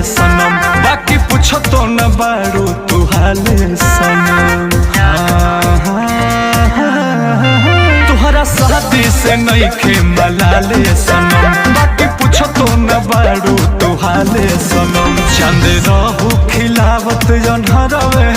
सनम, बाकी पूछो तो न बारू तू हाले सनम। तुहरा शादी से नहीं खे मलाले सनम, बाकी पूछो तो न बारू तू हाले सनम। चंद रहू खिलावत अनहरवे